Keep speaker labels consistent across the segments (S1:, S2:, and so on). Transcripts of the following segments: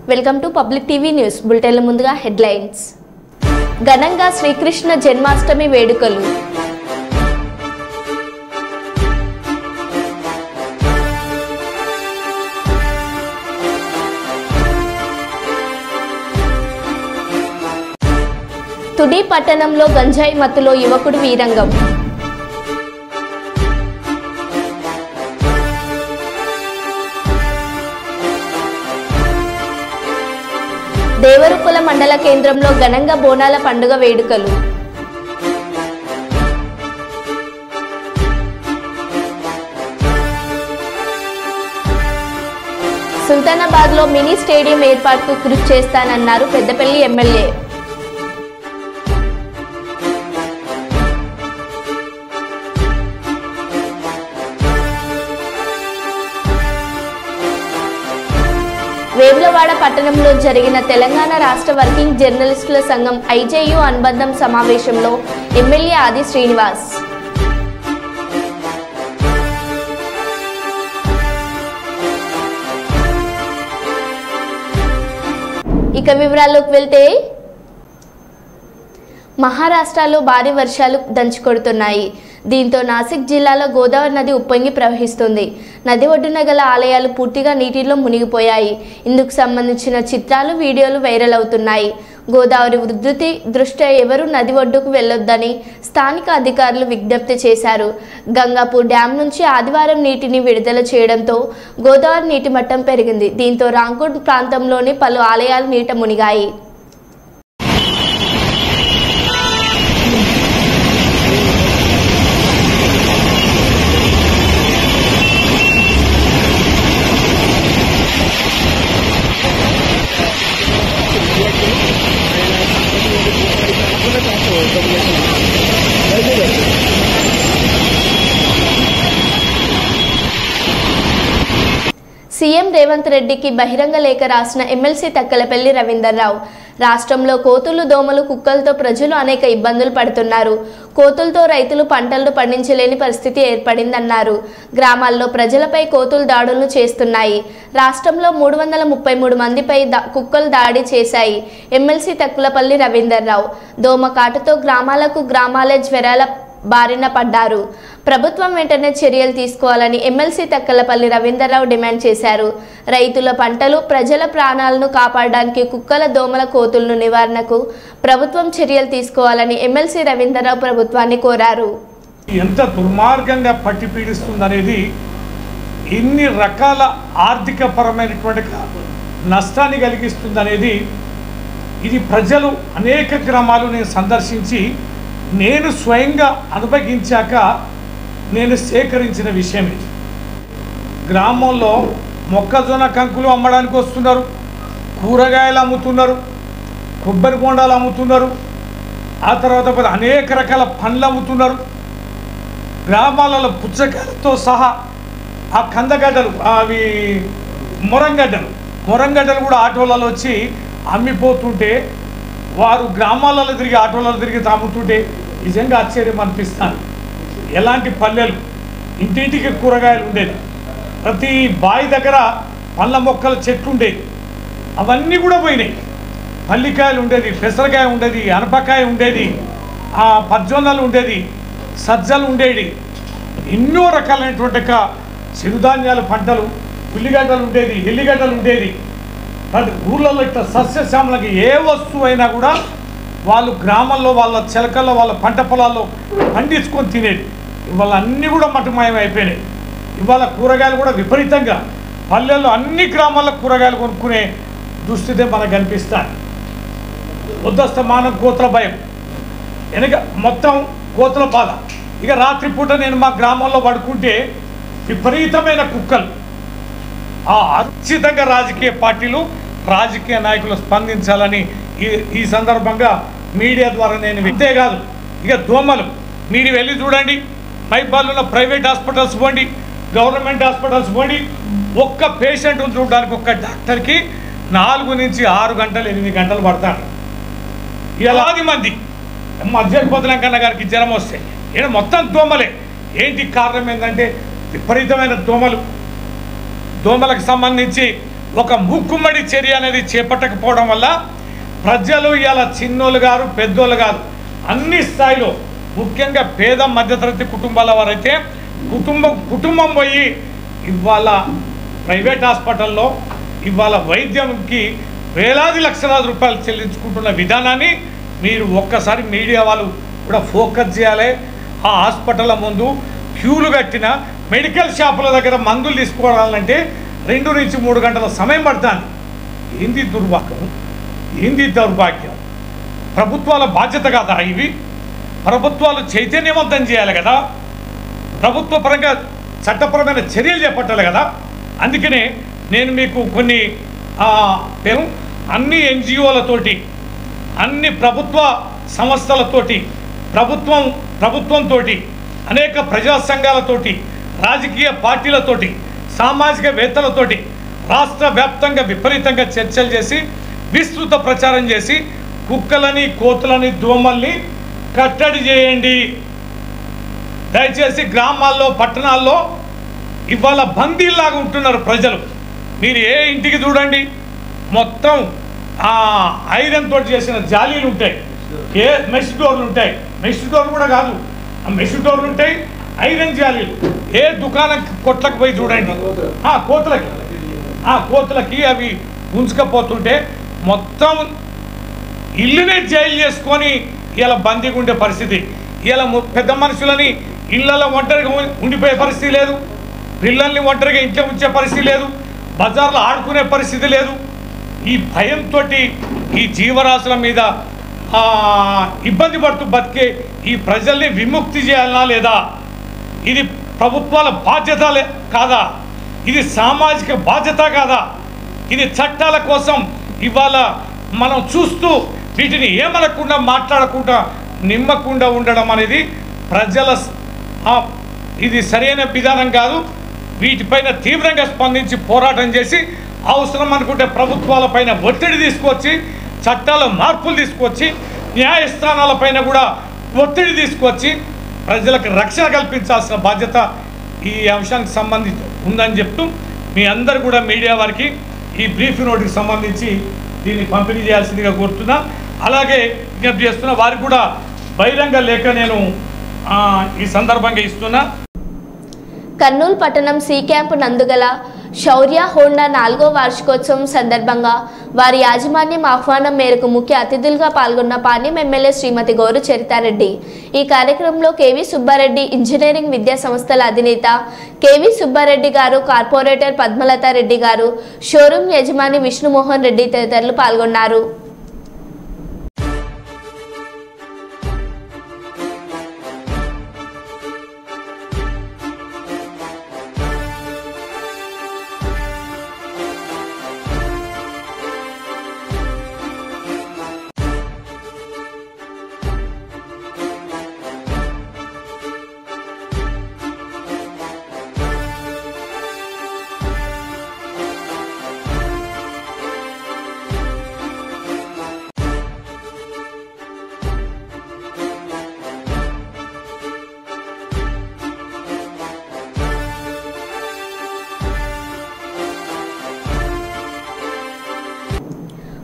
S1: Welcome to public TV news బులెటిన్ల ముందుగా headlines. ఘనంగా శ్రీకృష్ణ జన్మాష్టమి వేడుకలు. తుడి పట్టణంలో గంజాయి మత్తులో యువకుడు వీరంగం. దేవరుకుల మండల కేంద్రంలో ఘనంగా బోనాల పండుగ వేడుకలు. సుల్తానాబాద్లో మినీ స్టేడియం ఏర్పాటుకు కృషి చేస్తానన్నారు పెద్దపల్లి ఎమ్మెల్యే. వేములవాడ పట్టణంలో జరిగిన తెలంగాణ రాష్ట్ర వర్కింగ్ జర్నలిస్టుల సంఘం ఐజేయు అనుబంధం సమావేశంలో ఎమ్మెల్యే ఆది శ్రీనివాస్. ఇక వివరాల్లోకి వెళ్తే, మహారాష్ట్రలో భారీ వర్షాలు దంచుకొడుతున్నాయి. దీంతో నాసిక్ జిల్లాలో గోదావరి నది ఉప్పొంగి ప్రవహిస్తుంది. నది ఒడ్డున గల ఆలయాలు పూర్తిగా నీటిలో మునిగిపోయాయి. ఇందుకు సంబంధించిన చిత్రాలు, వీడియోలు వైరల్ అవుతున్నాయి. గోదావరి ఉధృతి దృష్ట్యా ఎవరూ నది ఒడ్డుకు వెళ్లొద్దని స్థానిక అధికారులు విజ్ఞప్తి చేశారు. గంగాపూర్ డ్యాం నుంచి ఆదివారం నీటిని విడుదల చేయడంతో గోదావరి నీటి మట్టం పెరిగింది. దీంతో రాంకోట్ ప్రాంతంలోని పలు ఆలయాలు నీట మునిగాయి. సీఎం రేవంత్ రెడ్డికి బహిరంగ లేఖ రాసిన ఎమ్మెల్సీ తక్కలపల్లి రవీందర్రావు. రాష్ట్రంలో కోతులు, దోమలు, కుక్కలతో ప్రజలు అనేక ఇబ్బందులు పడుతున్నారు. కోతులతో రైతులు పంటలను పండించలేని పరిస్థితి ఏర్పడిందన్నారు. గ్రామాల్లో ప్రజలపై కోతులు దాడులను చేస్తున్నాయి. రాష్ట్రంలో 333 మందిపై కుక్కలు దాడి చేశాయి. ఎమ్మెల్సీ తక్కలపల్లి రవీందర్రావు దోమ కాటుతో గ్రామాలే జ్వరాల బారిన పడ్డారు. ప్రభుత్వం వెంటనే చర్యలు తీసుకోవాలని ఎమ్మెల్సీ తక్కలపల్లి రవీందర్రావు డిమాండ్ చేశారు. రైతుల పంటలు, ప్రజల ప్రాణాలను కాపాడడానికి కుక్కల, దోమల, కోతులను నివారణకు ప్రభుత్వం చర్యలు తీసుకోవాలని ఎమ్మెల్సీ రవీందర్రావు ప్రభుత్వాన్ని కోరారు.
S2: ఎంత దుర్మార్గంగా పట్టి పీడిస్తుందనేది, ఎన్ని రకాల ఆర్థిక పరమైనటువంటి నష్టాన్ని కలిగిస్తుందనేది, ఇది ప్రజలు అనేక గ్రామాలు నేను సందర్శించి నేను స్వయంగా అనుభవించాక నేను సేకరించిన విషయమే. గ్రామంలో మొక్కజొన్న కంకులు అమ్మడానికి వస్తున్నారు, కూరగాయలు అమ్ముతున్నారు, కొబ్బరి బొండాలు అమ్ముతున్నారు, ఆ తర్వాత అనేక రకాల పండ్లు అమ్ముతున్నారు. గ్రామాలలో పుచ్చకాయలతో సహా ఆ కందగడ్డలు, అవి మొరంగడ్డలు కూడా ఆటోలలో వచ్చి అమ్మిపోతుంటే, వారు గ్రామాలలో తిరిగి ఆటోలలో తిరిగి తాముతుంటే నిజంగా ఆశ్చర్యం అనిపిస్తాను. ఎలాంటి పల్లెలు, ఇంటింటికి కూరగాయలు ఉండేది, ప్రతి బావి దగ్గర పళ్ళ మొక్కల చెట్లు ఉండేది, అవన్నీ కూడా పోయినాయి. పల్లికాయలు ఉండేది, పెసరకాయ ఉండేది, అనపకాయ ఉండేది, పజ్జొన్నలు ఉండేది, సజ్జలు ఉండేది, ఎన్నో రకాలైనటువంటి చిరుధాన్యాల పంటలు, ఉల్లిగడ్డలు ఉండేది, ఎల్లిగడ్డలు ఉండేది. ఊళ్ళల్లో ఇట్లా సస్యశ్యామలకి ఏ వస్తువు అయినా కూడా వాళ్ళు గ్రామాల్లో, వాళ్ళ చిలకల్లో, వాళ్ళ పంట పొలాల్లో పండించుకొని తినేది. ఇవాళ అన్నీ కూడా మటుమాయం అయిపోయినాయి. ఇవాళ కూరగాయలు కూడా విపరీతంగా పల్లెల్లో అన్ని గ్రామాల్లో కూరగాయలు కొనుక్కునే దుస్థితే మనకు కనిపిస్తాయి. ఉద్దస్తమానం కోతుల భయం, వెనక మొత్తం కోతుల బాధ. ఇక రాత్రిపూట నేను మా గ్రామంలో పడుకుంటే విపరీతమైన కుక్కలు. ఖచ్చితంగా రాజకీయ పార్టీలు, రాజకీయ నాయకులు స్పందించాలని ఈ సందర్భంగా మీడియా ద్వారా నేను, అంతేకాదు ఇక దోమలు, మీరు వెళ్ళి చూడండి, మైబాల్లో ఉన్న ప్రైవేట్ హాస్పిటల్స్ పోండి, గవర్నమెంట్ హాస్పిటల్స్ పోండి, ఒక్క పేషెంట్ను చూడడానికి ఒక్క డాక్టర్కి 4 నుంచి 6 గంటలు 8 గంటలు పడతారు. ఇలాది మంది మధ్యపోతులంకన్న గారికి జ్వరం వస్తే ఈయన మొత్తం దోమలే. ఏంటి కారణం ఏంటంటే విపరీతమైన దోమలకు సంబంధించి ఒక మూకుమ్మడి చర్య అనేది చేపట్టకపోవడం వల్ల ప్రజలు ఇలా చిన్నోళ్ళు గారు పెద్దోళ్ళు గారు అన్ని స్థాయిలో ముఖ్యంగా పేద మధ్యతరగతి కుటుంబాల వారైతే కుటుంబం పోయి ఇవాళ ప్రైవేట్ హాస్పిటల్లో ఇవాళ వైద్యంకి వేలాది లక్షలాది రూపాయలు చెల్లించుకుంటున్న విధానాన్ని మీరు ఒక్కసారి మీడియా వాళ్ళు కూడా ఫోకస్ చేయాలి. ఆ హాస్పిటల్ ముందు క్యూలు కట్టిన మెడికల్ షాపుల దగ్గర మందులు తీసుకోవాలంటే 2 నుంచి 3 గంటల సమయం పడుతుంది. ఏంది దుర్భాగ్యం, ఏంది దౌర్భాగ్యం? ప్రభుత్వాల బాధ్యత కాదా ఇవి? ప్రభుత్వాలు చైతన్యవంతం చేయాలి కదా, ప్రభుత్వ పరంగా చట్టపరమైన చర్యలు చేపట్టాలి కదా. అందుకనే నేను మీకు కొన్ని అన్ని ఎన్జిఓలతోటి, అన్ని ప్రభుత్వ సంస్థలతోటి, ప్రభుత్వంతో, అనేక ప్రజా సంఘాలతోటి, రాజకీయ పార్టీలతోటి, సామాజికవేత్తలతోటి రాష్ట్ర వ్యాప్తంగా విపరీతంగా చర్చలు చేసి విస్తృత ప్రచారం చేసి కుక్కలని, కోతులని, దోమల్ని కట్టడి చేయండి. దయచేసి గ్రామాల్లో, పట్టణాల్లో ఇవాళ బందీలాగా ఉంటున్నారు ప్రజలు. మీరు ఏ ఇంటికి చూడండి మొత్తం ఐరన్ తోటి చేసిన జాలీలు ఉంటాయి, మెష్ డోర్లు ఉంటాయి. మెష్ డోర్లు కూడా కాదు, మెష్ డోర్లు ఉంటాయి, ఐరన్ జాలీలు. ఏ దుకాణం కొట్లకు పోయి చూడండి, కోతులకి అవి ఉంచుకపోతుంటే మొత్తం ఇల్లునే జైలు చేసుకొని ఇలా బందీగా ఉండే పరిస్థితి. ఇలా పెద్ద మనుషులని ఇళ్లలో ఒంటరిగా ఉండిపోయే పరిస్థితి లేదు, పిల్లల్ని ఒంటరిగా ఇంట్లో ఉంచే పరిస్థితి లేదు, బజార్లో ఆడుకునే పరిస్థితి లేదు. ఈ భయంతో ఈ జీవరాశుల మీద ఇబ్బంది పడుతూ బతికే ఈ ప్రజల్ని విముక్తి చేయాలా లేదా? ఇది ప్రభుత్వాల బాధ్యత కాదా? ఇది సామాజిక బాధ్యత కాదా? ఇది చట్టాల కోసం ఇవాళ మనం చూస్తూ వీటిని ఏమనకుండా, మాట్లాడకుండా, నిమ్మకుండా ఉండడం అనేది ప్రజల ఇది సరైన విధానం కాదు. వీటిపైన తీవ్రంగా స్పందించి పోరాటం చేసి అవసరం అనుకుంటే ప్రభుత్వాలపైన ఒత్తిడి తీసుకొచ్చి, చట్టాల మార్పులు తీసుకొచ్చి, న్యాయస్థానాలపైన కూడా ఒత్తిడి తీసుకొచ్చి ప్రజలకు రక్షణ కల్పించాల్సిన బాధ్యత ఈ అంశానికి సంబంధించి ఉందని చెప్తూ మీ అందరు కూడా మీడియా వారికి ఈ బ్రీఫ్ నోట్కి సంబంధించి దీన్ని పంపిణీ చేయాల్సిందిగా కోరుతున్నా. అలాగే విజ్ఞప్తి చేస్తున్నా, వారికి కూడా బహిరంగ లేఖ నేను ఈ సందర్భంగా ఇస్తున్నా.
S1: కర్నూలు పట్టణం సి క్యాంపు నందుగల శౌర్య హోండా 4వ వార్షికోత్సవం సందర్భంగా వారి యాజమాన్యం ఆహ్వానం మేరకు ముఖ్య అతిథులుగా పాల్గొన్న పాణ్యం ఎమ్మెల్యే శ్రీమతి గౌరు చరితారెడ్డి. ఈ కార్యక్రమంలో కేవీ సుబ్బారెడ్డి, ఇంజనీరింగ్ విద్యా సంస్థల అధినేత కేవీ సుబ్బారెడ్డి గారు, కార్పొరేటర్ పద్మలతారెడ్డి గారు, షోరూం యజమాని విష్ణుమోహన్ రెడ్డి తదితరులు పాల్గొన్నారు.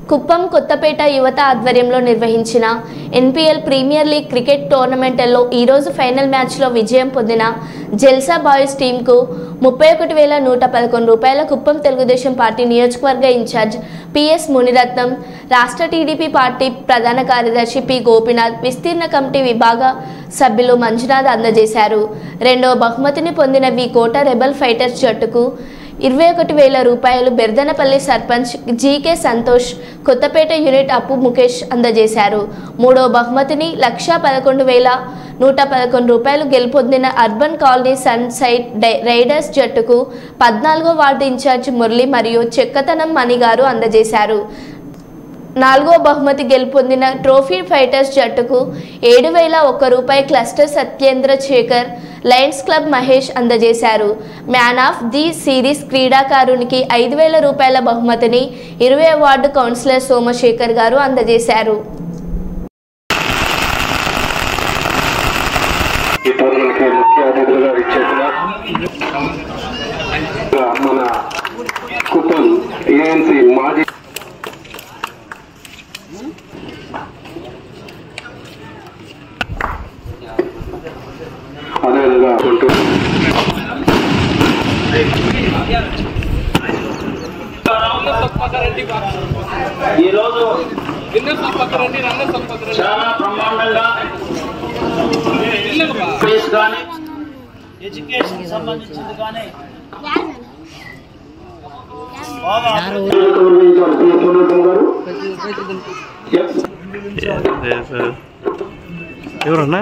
S1: కుప్పం కొత్తపేట యువత ఆధ్వర్యంలో నిర్వహించిన ఎన్పిఎల్ ప్రీమియర్ లీగ్ క్రికెట్ టోర్నమెంట్లో ఈరోజు ఫైనల్ మ్యాచ్లో విజయం పొందిన జెల్సా బాయ్స్ టీంకు 31,111 రూపాయల కుప్పం తెలుగుదేశం పార్టీ నియోజకవర్గ ఇన్ఛార్జ్ పిఎస్ మునిరత్నం, రాష్ట్ర టీడీపీ పార్టీ ప్రధాన కార్యదర్శి పి గోపినాథ్, విస్తీర్ణ కమిటీ విభాగ సభ్యులు మంజునాథ్ అందజేశారు. రెండవ బహుమతిని పొందిన వి కోట రెబల్ ఫైటర్స్ జట్టుకు 21,000 రూపాయలు బెర్దనపల్లి సర్పంచ్ జీకే సంతోష్, కొత్తపేట యూనిట్ అప్పు ముఖేష్ అందజేశారు. మూడవ బహుమతిని 1,11,111 రూపాయలు గెలుపొందిన urban colony sun side riders జట్టుకు 14వ వార్డు ఇన్ఛార్జ్ మురళి మరియు చెక్కతనం మణి గారు అందజేశారు. 4వ బహుమతి గెలుపొందిన ట్రోఫీ ఫైటర్స్ జట్టుకు 7,001 రూపాయి cluster Satyendra Shekhar, lions club Mahesh అందజేశారు. మ్యాన్ ఆఫ్ ది సిరీస్ క్రీడాకారునికి 5,000 రూపాయల బహుమతిని 20వ వార్డు కౌన్సిలర్ సోమశేఖర్ గారు అందజేశారు.
S3: మన కుప్పం ఏఎన్సీ మాజీ అదేవిధంగా ఈరోజు చాలా బ్రహ్మాండంగా స్పేస్ కానీ ఎడ్యుకేషన్ కి సంబంధించింది కానీ
S4: ఎవరన్నా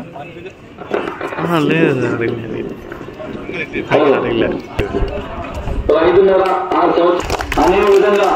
S4: లేదు
S3: 5.5 6 అనే విధంగా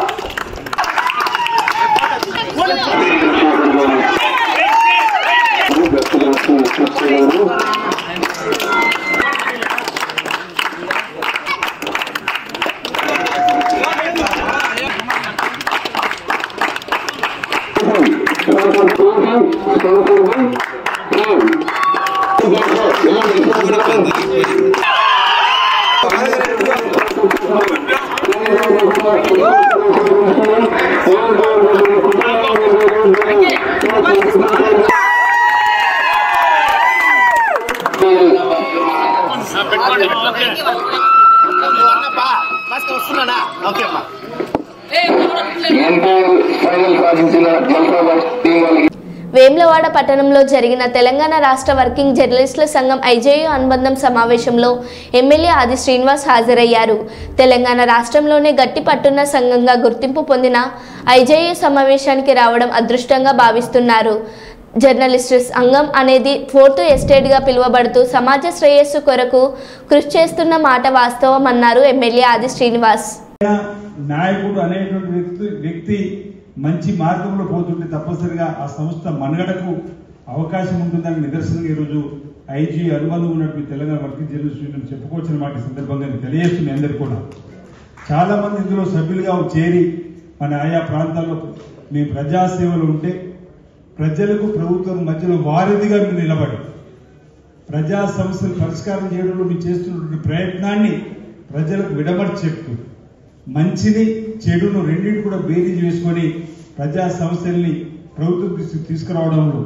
S1: వేములవాడ పట్టణంలో జరిగిన తెలంగాణ రాష్ట్ర వర్కింగ్ జర్నలిస్టుల సంఘం ఐజేయు అనుబంధం సమావేశంలో ఎమ్మెల్యే ఆది శ్రీనివాస్ హాజరయ్యారు. తెలంగాణ రాష్ట్రంలోనే గట్టి పట్టున్న సంఘంగా గుర్తింపు పొందిన ఐజేయు సమావేశానికి రావడం అదృష్టంగా భావిస్తున్నారు. జర్నలిస్టు సంఘం అనేది ఫోర్త్ ఎస్టేట్గా పిలువబడుతూ సమాజ శ్రేయస్సు కొరకు కృషి చేస్తున్న మాట వాస్తవం అన్నారు ఎమ్మెల్యే ఆది శ్రీనివాస్.
S5: నాయకుడు అనేటువంటి వ్యక్తి మంచి మార్గంలో పోతుంటే తప్పనిసరిగా ఆ సంస్థ మనుగడకు అవకాశం ఉంటుందని నిదర్శనంగా ఈరోజు ఐజీ అనుబంధం ఉన్నటువంటి తెలంగాణ వర్కింగ్ జర్నలిస్టులను చెప్పుకోవచ్చిన మాట సందర్భంగా తెలియజేస్తుంది. అందరికీ కూడా చాలా మంది ఇందులో సభ్యులుగా చేరి మన ఆయా ప్రాంతాల్లో మేము ప్రజాసేవలు ఉంటే ప్రజలకు ప్రభుత్వం మధ్యలో వారధిగా మీరు నిలబడి ప్రజా సమస్యలు పరిష్కారం చేయడంలో మీరు చేస్తున్నటువంటి ప్రయత్నాన్ని ప్రజలకు విడమర్చి చెప్తూ మంచిని చెడును రెండింటి కూడా బేరీజ్ వేసుకొని ప్రజా సమస్యల్ని ప్రభుత్వం దృష్టికి తీసుకురావడంలో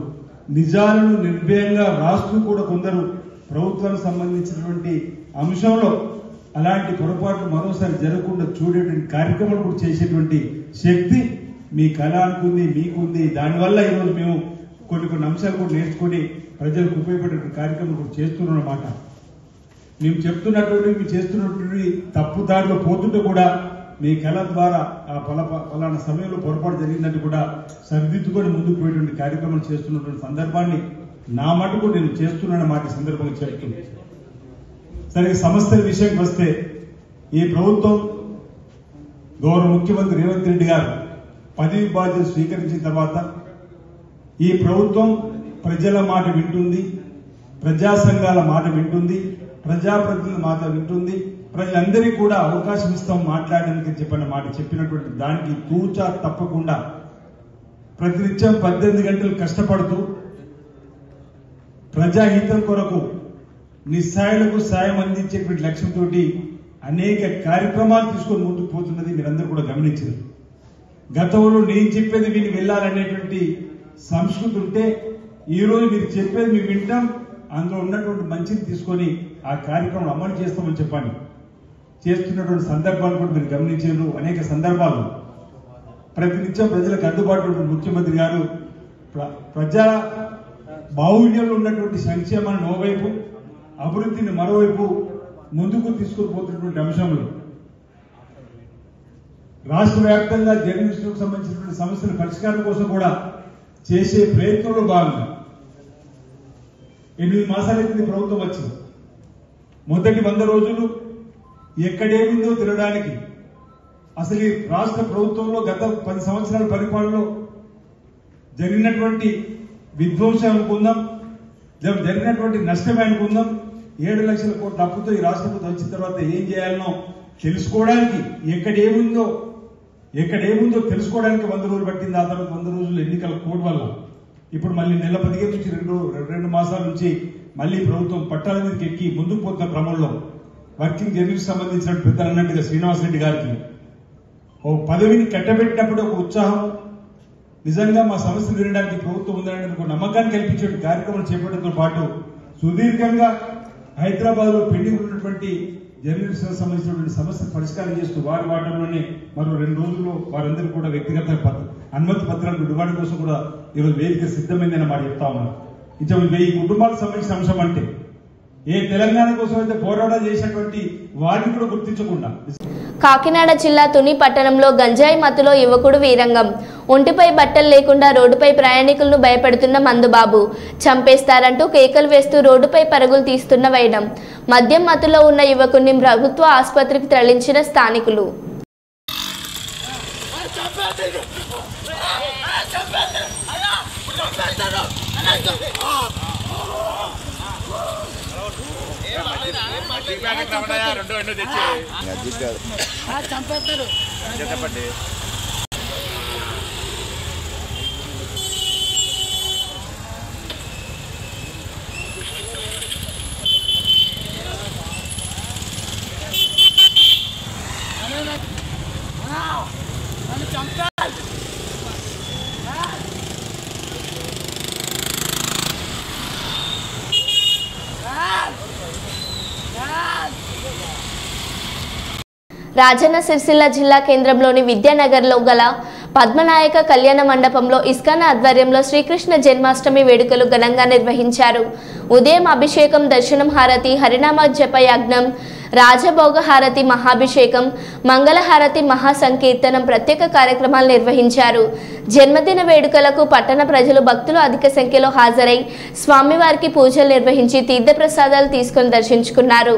S5: నిజాలను నిర్భయంగా రాస్తూ కూడా కొందరు ప్రభుత్వానికి సంబంధించినటువంటి అంశంలో అలాంటి పొరపాట్లు మరోసారి జరగకుండా చూడేటువంటి కార్యక్రమాలు కూడా చేసేటువంటి శక్తి మీ కళానికి ఉంది, మీకుంది. దానివల్ల ఈరోజు మేము కొన్ని అంశాలు కూడా నేర్చుకొని ప్రజలకు ఉపయోగపడే కార్యక్రమం కూడా చేస్తున్నామన్నమాట. మేము చెప్తున్నటువంటి మీరు చేస్తున్నటువంటి తప్పుదారిలో పోతుంటే కూడా మీ కళ ద్వారా ఆ పలానా సమయంలో పొరపాటు జరిగిందంటే కూడా సరిదిద్దుకొని ముందుకు పోయేటువంటి కార్యక్రమాలు చేస్తున్నటువంటి సందర్భాన్ని నా మటుకు నేను చేస్తున్నాను మాట సందర్భంగా చెప్తుంది. సరే, సమస్యల విషయానికి వస్తే ఈ ప్రభుత్వం గౌరవ ముఖ్యమంత్రి రేవంత్ రెడ్డి గారు పదవి బాధ్యత స్వీకరించిన తర్వాత ఈ ప్రభుత్వం ప్రజల మాట వింటుంది, ప్రజా సంఘాల మాట వింటుంది, ప్రజాప్రతినిధుల మాట వింటుంది, ప్రజలందరికీ కూడా అవకాశం ఇస్తాం మాట్లాడడానికి చెప్పినటువంటి దానికి తూచా తప్పకుండా ప్రతినిత్యం 18 గంటలు కష్టపడుతూ ప్రజాహితం కొరకు నిస్సాయులకు సాయం అందించేటువంటి లక్ష్యంతో అనేక కార్యక్రమాలు తీసుకొని ముందుకు పోతున్నది మీరందరూ కూడా గమనించారు. గతంలో నేను చెప్పేది మీరు వెళ్ళాలనేటువంటి సంస్కృతి ఉంటే ఈరోజు మీరు చెప్పేది మేము వింటాం, అందులో ఉన్నటువంటి మంచిని తీసుకొని ఆ కార్యక్రమం అమలు చేస్తామని చెప్పండి చేస్తున్నటువంటి సందర్భాలు కూడా మీరు గమనించారు. అనేక సందర్భాలు ప్రతినిత్యం ప్రజలకు అందుబాటులో ముఖ్యమంత్రి గారు ప్రజా బాహుళ్యంలో ఉన్నటువంటి సంక్షేమాన్ని ఓవైపు, అభివృద్ధిని మరోవైపు ముందుకు తీసుకుని పోతున్నటువంటి అంశంలో రాష్ట్ర వ్యాప్తంగా జర్నలిస్టులకు సంబంధించినటువంటి సమస్యల పరిష్కారం కోసం కూడా చేసే ప్రయత్నంలో భాగంగా 8 మాసాలైంది ప్రభుత్వం వచ్చింది. మొదటి 100 రోజులు ఎక్కడేమిందో తినడానికి అసలు ఈ రాష్ట్ర ప్రభుత్వంలో గత 10 సంవత్సరాల పరిపాలనలో జరిగినటువంటి విధ్వంసం అనుకుందాం, జరిగినటువంటి నష్టమే అనుకుందాం. 7 లక్షల కోట్ల అప్పుతో ఈ రాష్ట్ర ప్రభుత్వం వచ్చిన తర్వాత ఏం చేయాలనో తెలుసుకోవడానికి ఎక్కడేముందో తెలుసుకోవడానికి 100 రోజులు పట్టింది. ఆ తర్వాత 100 రోజులు ఎన్నికల కోడ్ వల్ల ఇప్పుడు మళ్ళీ నెల 15 నుంచి 2 మాసాల నుంచి మళ్ళీ ప్రభుత్వం పట్టాల మీదకి ఎక్కి ముందుకు పోతున్న క్రమంలో వర్కింగ్ జర్నలిస్ట్ సంబంధించిన పెద్దలు అన్నట్టుగా శ్రీనివాస్ రెడ్డి గారికి ఓ పదవిని కట్టబెట్టినప్పుడు ఒక ఉత్సాహం, నిజంగా మా సమస్య వినడానికి ప్రభుత్వం ఉందనే ఒక నమ్మకాన్ని కల్పించే కార్యక్రమాలు చేపట్టడంతో పాటు సుదీర్ఘంగా హైదరాబాద్ లో పెండింగ్ ఉన్నటువంటి జర్నలిస్టులకు సంబంధించినటువంటి సమస్యలు పరిష్కారం చేస్తూ వారి వాటంలోనే మరో 2 రోజుల్లో వారందరూ కూడా వ్యక్తిగత అనుమతి పత్రాలకు డిమాండ్ కోసం కూడా ఈరోజు వేదిక సిద్ధమైందని మాట చెప్తా ఉన్నారు. ఇంకా 1000 కుటుంబాలకు సంబంధించిన అంశం అంటే ఏ తెలంగాణ కోసం అయితే పోరాటం చేసినటువంటి వారిని కూడా గుర్తించకుండా.
S1: కాకినాడ జిల్లా తుని పట్టణంలో గంజాయి మత్తులో యువకుడు వీరంగం. ఒంటిపై బట్టలు లేకుండా రోడ్డుపై ప్రయాణికులను భయపెడుతున్న మందుబాబు. చంపేస్తారంటూ కేకలు వేస్తూ రోడ్డుపై పరుగులు తీస్తున్న వైనం. మద్యం మత్తులో ఉన్న యువకుడిని ప్రభుత్వ ఆసుపత్రికి తరలించిన స్థానికులు. రాజన్న సిరిసిల్ల జిల్లా కేంద్రంలోని విద్యానగర్లో గల పద్మనాయక కళ్యాణ మండపంలో ఇస్కాన్ ఆధ్వర్యంలో శ్రీకృష్ణ జన్మాష్టమి వేడుకలు ఘనంగా నిర్వహించారు. ఉదయం అభిషేకం, దర్శనం, హారతి, హరినామ జప యజ్ఞం, రాజభోగ హారతి, మహాభిషేకం, మంగళహారతి, మహాసంకీర్తనం ప్రత్యేక కార్యక్రమాలు నిర్వహించారు. జన్మదిన వేడుకలకు పట్టణ ప్రజలు, భక్తులు అధిక సంఖ్యలో హాజరై స్వామివారికి పూజలు నిర్వహించి తీర్థప్రసాదాలు తీసుకుని దర్శించుకున్నారు.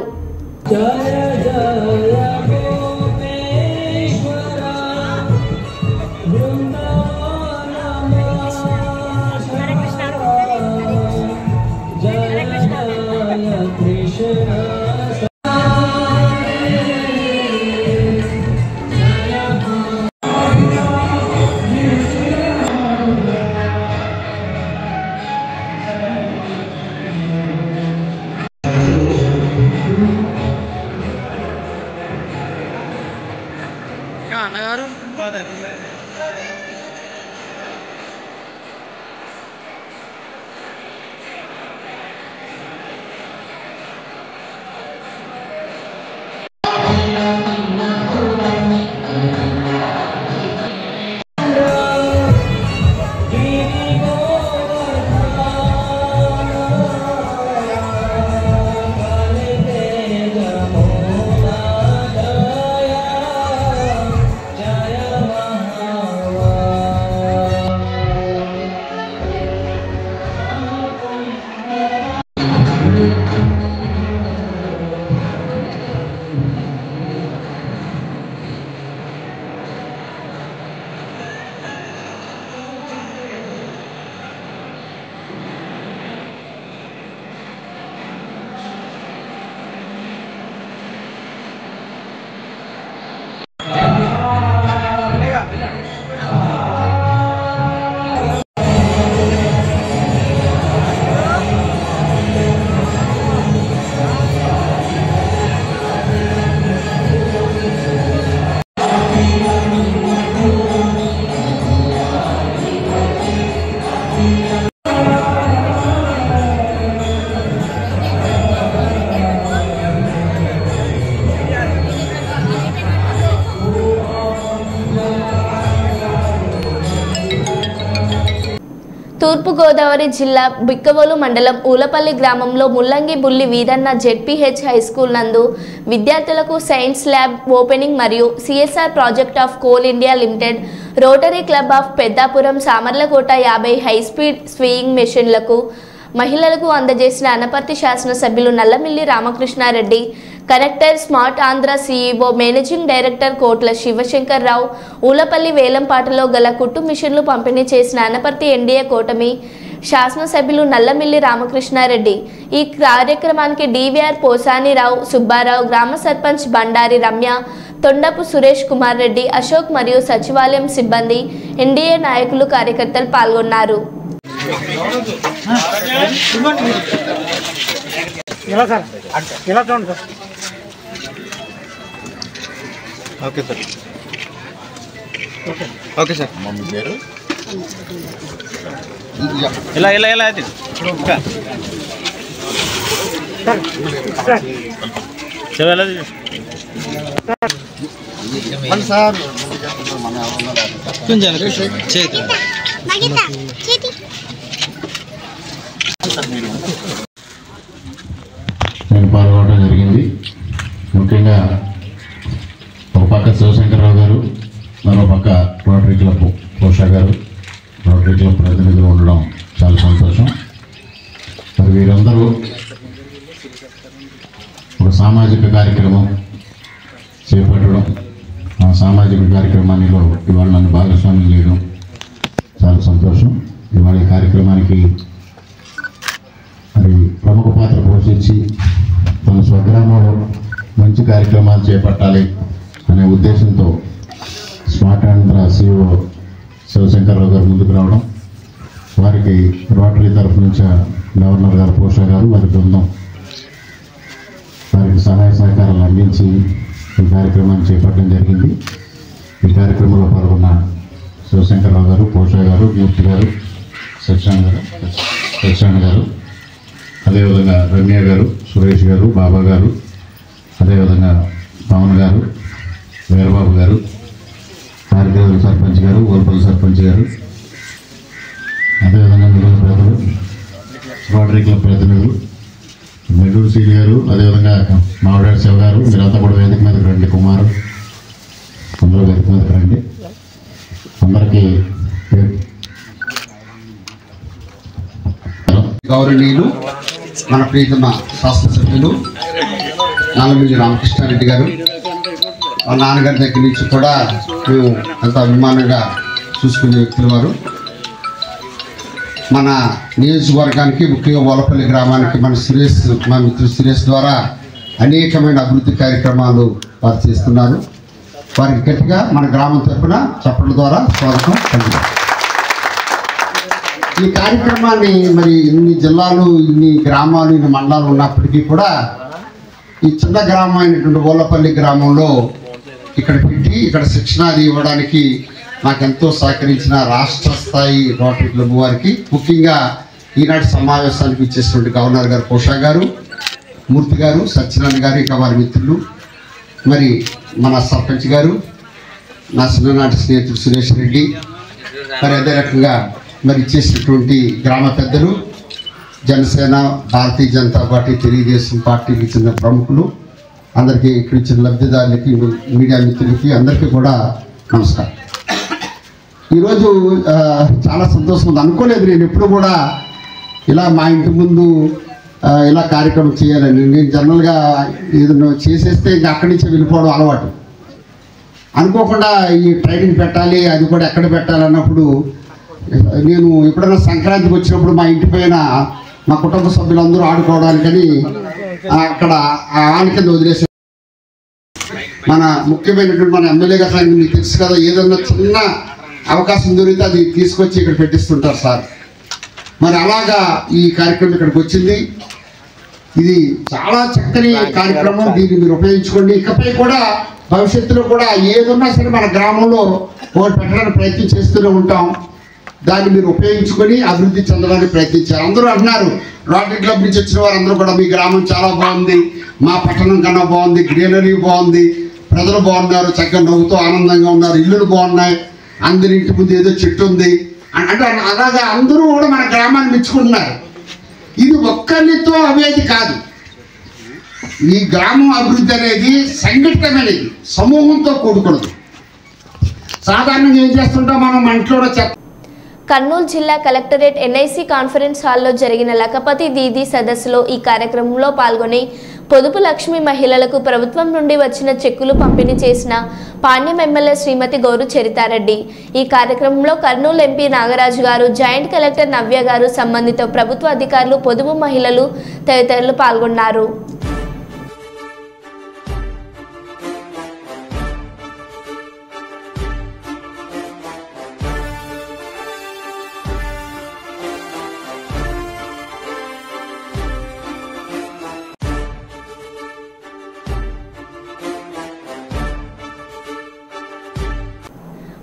S1: తూర్పుగోదావరి జిల్లా బిక్కవోలు మండలం ఊలపల్లి గ్రామంలో ముల్లంగి బుల్లి వీరన్న జెడ్పీహెచ్ హై స్కూల్ నందు విద్యార్థులకు సైన్స్ ల్యాబ్ ఓపెనింగ్ మరియు CSR project of Coal India Limited, Rotary Club of Peddapuram, Samarlakota 50 high speed sewing మెషిన్లకు మహిళలకు అందజేసిన అనపర్తి శాసనసభ్యులు Nallamilli Ramakrishna Reddy, collector smart Andhra CEO managing director Kotla Sivasankar రావు ఊలపల్లి వేలంపాటలో గల కుట్టు మిషన్లు పంపిణీ చేసిన అనపర్తి ఎన్డీఏ కూటమి శాసనసభ్యులు నల్లమిల్లి రామకృష్ణారెడ్డి. ఈ కార్యక్రమానికి డివిఆర్ పోసానిరావు, సుబ్బారావు, గ్రామ సర్పంచ్ బండారి రమ్య, తొండపు సురేష్ కుమార్ రెడ్డి, అశోక్ మరియు సచివాలయం సిబ్బంది, ఎన్డీఏ నాయకులు, కార్యకర్తలు పాల్గొన్నారు.
S4: Okay sir. Okay sir.
S6: Mummy పేరు
S4: ఇలా ఇలా ఇలా అది
S6: సార్
S7: నేను పాల్గొనడం జరిగింది. ముఖ్యంగా ఒక పక్క శివశంకర్రావు గారు, మరో పక్క రోటరీ క్లబ్ పోషా గారు, రోటరీ క్లబ్ ప్రతినిధులు ఉండడం చాలా సంతోషం. మరి వీరందరూ ఒక సామాజిక కార్యక్రమం చేపట్టడం, ఆ సామాజిక కార్యక్రమానిలో ఇవాళ నన్ను భాగస్వామ్యం చేయడం చాలా సంతోషం. ఇవాళ ఈ కార్యక్రమానికి మరి ప్రముఖ పాత్ర పోషించి తన స్వగ్రామంలో మంచి కార్యక్రమాలు చేపట్టాలి అనే ఉద్దేశంతో స్మార్ట్ ఆంధ్ర CEO శివశంకర్రావు గారు ముందుకు రావడం, వారికి రోటరీ తరఫు నుంచి గవర్నర్ గారు పోషా గారు వారి బృందం వారికి సహాయ సహకారాలు అందించి ఈ కార్యక్రమాన్ని చేపట్టడం జరిగింది. ఈ కార్యక్రమంలో పాల్గొన్న శివశంకర్రావు గారు, పోషా గారు, మూర్తి గారు, సత్యనారాయణ గారు, అదేవిధంగా రమ్య గారు, సురేష్ గారు, బాబా గారు, అదేవిధంగా పవన్ గారు, వీరబాబు గారు, కార్యక్రమ సర్పంచ్ గారు, గోల్పల్లి సర్పంచ్ గారు, అదేవిధంగా మిగిలిన ప్రజలు, రోటరీ క్లబ్ ప్రతినిధులు, మెడూరు సీని గారు, అదేవిధంగా మావిడాడు శివ గారు, మీరంతా కూడా వేదిక మీదకి రండి. కుమారు అందరూ వేదిక మీదకి రండి. అందరికీ
S8: గౌరవనీయులు మన ప్రీతమ శాసనసభ్యులు నాలమిల్లి రామకృష్ణారెడ్డి గారు, మా నాన్నగారి దగ్గర నుంచి కూడా మేము ఎంతో అభిమానంగా చూసుకునే వ్యక్తులు వారు. మన నియోజకవర్గానికి ముఖ్యంగా ఓలపల్లి గ్రామానికి మా మిత్రుడు సురేష్ ద్వారా అనేకమైన అభివృద్ధి కార్యక్రమాలు వారు చేస్తున్నారు. వారికి గట్టిగా మన గ్రామం తరఫున చప్పట్ల ద్వారా స్వాగతం పలుకుతాం. ఈ కార్యక్రమాన్ని మరి ఇన్ని జిల్లాలు, ఇన్ని గ్రామాలు, ఇన్ని మండలాలు ఉన్నప్పటికీ కూడా ఈ చిన్న గ్రామం అయినటువంటి ఓలపల్లి గ్రామంలో ఇక్కడ పెట్టి ఇక్కడ శిక్షణ అది ఇవ్వడానికి నాకెంతో సహకరించిన రాష్ట్ర స్థాయి రోటరీ క్లబ్ వారికి, ముఖ్యంగా ఈనాటి సమావేశానికి ఇచ్చేసినటువంటి గవర్నర్ గారు పోషా గారు, మూర్తి గారు, సత్యనారాయణ గారు, ఇంకా వారి మిత్రులు, మరి మన సర్పంచ్ గారు, నా చిన్ననాటి స్నేహితుడు సురేష్ రెడ్డి, మరి అదే రకంగా మరి ఇచ్చేసినటువంటి గ్రామ పెద్దలు, జనసేన, భారతీయ జనతా పార్టీ, తెలుగుదేశం పార్టీకి చెందిన ప్రముఖులు అందరికీ, ఇక్కడ ఇచ్చిన లబ్ధిదారులకి, మీడియా మిత్రులకి అందరికీ కూడా నమస్కారం. ఈరోజు చాలా సంతోషం ఉంది. అనుకోలేదు నేను ఎప్పుడు కూడా ఇలా మా ఇంటి ముందు ఇలా కార్యక్రమం చేయాలని. నేను జనరల్గా ఏదైనా చేసేస్తే ఇంకా అక్కడి నుంచే వెళ్ళిపోవడం అలవాటు. అనుకోకుండా ఈ ట్రైనింగ్ పెట్టాలి, అది కూడా ఎక్కడ పెట్టాలన్నప్పుడు నేను ఎప్పుడైనా సంక్రాంతికి వచ్చినప్పుడు మా ఇంటి పైన మా కుటుంబ సభ్యులందరూ ఆడుకోవడానికని అక్కడ ఆన కింద వదిలేసి, మన ముఖ్యమైనటువంటి మన ఎమ్మెల్యే గారు మీకు తెలుసు కదా, ఏదన్నా చిన్న అవకాశం దొరికితే అది తీసుకొచ్చి ఇక్కడ పెట్టిస్తుంటారు సార్. మరి అలాగా ఈ కార్యక్రమం ఇక్కడికి వచ్చింది. ఇది చాలా చక్కని కార్యక్రమం, దీన్ని మీరు ఉపయోగించుకోండి. ఇకపై కూడా భవిష్యత్తులో కూడా ఏదున్నా సరే మన గ్రామంలో ఒకటి పెట్టడానికి ప్రయత్నం చేస్తూనే ఉంటాం. దాన్ని మీరు ఉపయోగించుకొని అభివృద్ధి చెందడానికి ప్రయత్నించారు. అందరూ అంటున్నారు, రోటరీ క్లబ్ నుంచి వచ్చిన వారు అందరూ కూడా మీ గ్రామం చాలా బాగుంది, మా పట్టణం కన్నా బాగుంది, గ్రీనరీ బాగుంది, ప్రజలు బాగున్నారు, చక్కగా నవ్వుతూ ఆనందంగా ఉన్నారు, ఇల్లులు బాగున్నాయి, అందరి ఇంటి ముందు ఏదో చెట్టు ఉంది అంటే అలాగా అందరూ కూడా మన గ్రామాన్ని మెచ్చుకుంటున్నారు. ఇది ఒక్కరితో అవేది కాదు. ఈ గ్రామం అభివృద్ధి అనేది సంఘటితమైనది, సమూహంతో కూడుకున్నది. సాధారణంగా ఏం చేస్తుంటాం మనం ఇంట్లో
S1: కర్నూలు జిల్లా కలెక్టరేట్ NIC కాన్ఫరెన్స్ హాల్లో జరిగిన లఖపతి దీదీ సదస్సులో ఈ కార్యక్రమంలో పాల్గొని పొదుపు లక్ష్మి మహిళలకు ప్రభుత్వం నుండి వచ్చిన చెక్కులు పంపిణీ చేసిన పాణ్యం ఎమ్మెల్యే శ్రీమతి గౌరు చరితారెడ్డి. ఈ కార్యక్రమంలో కర్నూలు ఎంపీ నాగరాజు గారు, జాయింట్ కలెక్టర్ నవ్య గారు, సంబంధిత ప్రభుత్వ అధికారులు, పొదుపు మహిళలు తదితరులు పాల్గొన్నారు.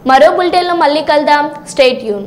S1: మరో బులెటిన్లో మళ్ళీ కలుద్దాం. Stay tune.